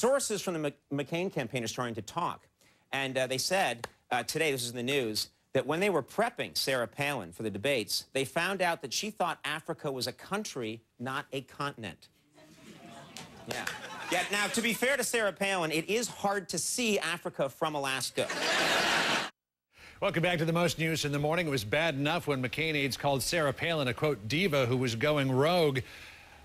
sources from the McCain campaign are starting to talk. And they said today, this is in the news, that when they were prepping Sarah Palin for the debates, they found out that she thought Africa was a country, not a continent. Yeah. Yeah. Now, to be fair to Sarah Palin, it is hard to see Africa from Alaska. Welcome back to the most news in the morning. It was bad enough when McCain aides called Sarah Palin a, quote, diva who was going rogue.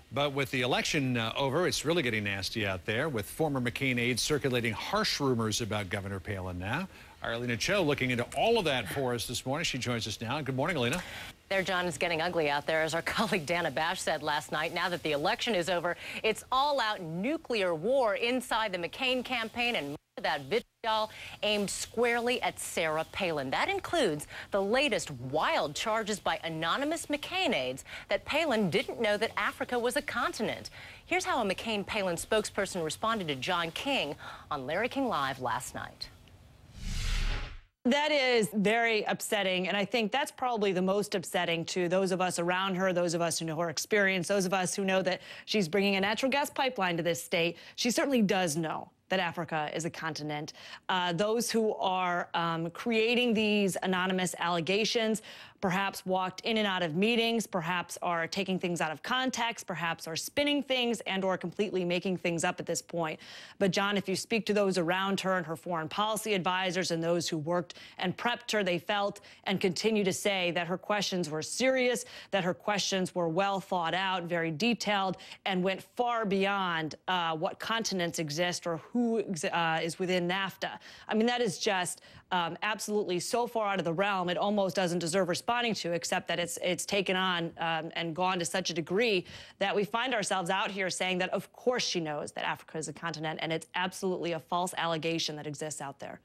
But with the election over, it's really getting nasty out there, with former McCain aides circulating harsh rumors about Governor Palin now. Our Alina Cho looking into all of that for us this morning. She joins us now. Good morning, Alina. There, John, is getting ugly out there, as our colleague Dana Bash said last night. Now that the election is over, it's all-out nuclear war inside the McCain campaign, and much of that vitriol aimed squarely at Sarah Palin. That includes the latest wild charges by anonymous McCain aides that Palin didn't know that Africa was a continent. Here's how a McCain-Palin spokesperson responded to John King on Larry King Live last night. That is very upsetting, and I think that's probably the most upsetting to those of us around her, those of us who know her experience, those of us who know that she's bringing a natural gas pipeline to this state. She certainly does know that Africa is a continent. Those who are creating these anonymous allegations perhaps walked in and out of meetings, perhaps are taking things out of context, perhaps are spinning things and or completely making things up at this point. But John, if you speak to those around her and her foreign policy advisors and those who worked and prepped her, they felt and continue to say that her questions were serious, that her questions were well thought out, very detailed, and went far beyond what continents exist or who is within NAFTA. I mean, that is just absolutely so far out of the realm, it almost doesn't deserve responding to, except that it's taken on and gone to such a degree that we find ourselves out here saying that, of course, she knows that Africa is a continent, and it's absolutely a false allegation that exists out there.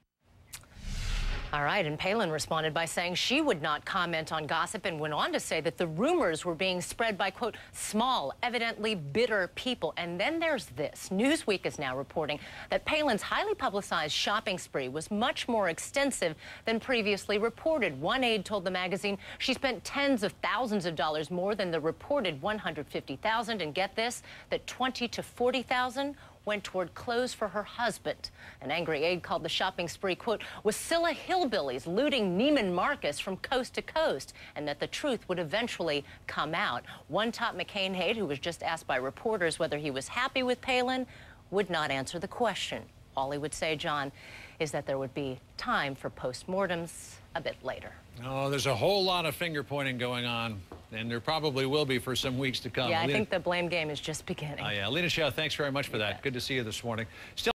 All right, and Palin responded by saying she would not comment on gossip and went on to say that the rumors were being spread by, quote, small, evidently bitter people. And then there's this. Newsweek is now reporting that Palin's highly publicized shopping spree was much more extensive than previously reported. One aide told the magazine she spent tens of thousands of dollars more than the reported $150,000, and get this, that $20,000 to $40,000 went toward clothes for her husband. An angry aide called the shopping spree, quote, Wasilla Hillbillies looting Neiman Marcus from coast to coast, and that the truth would eventually come out. One top McCain aide, who was just asked by reporters whether he was happy with Palin, would not answer the question. All he would say, John, is that there would be time for postmortems a bit later. Oh, there's a whole lot of finger-pointing going on, and there probably will be for some weeks to come. Yeah, I think the blame game is just beginning. Oh, yeah. Alina Cho, thanks very much for that. Good to see you this morning. Still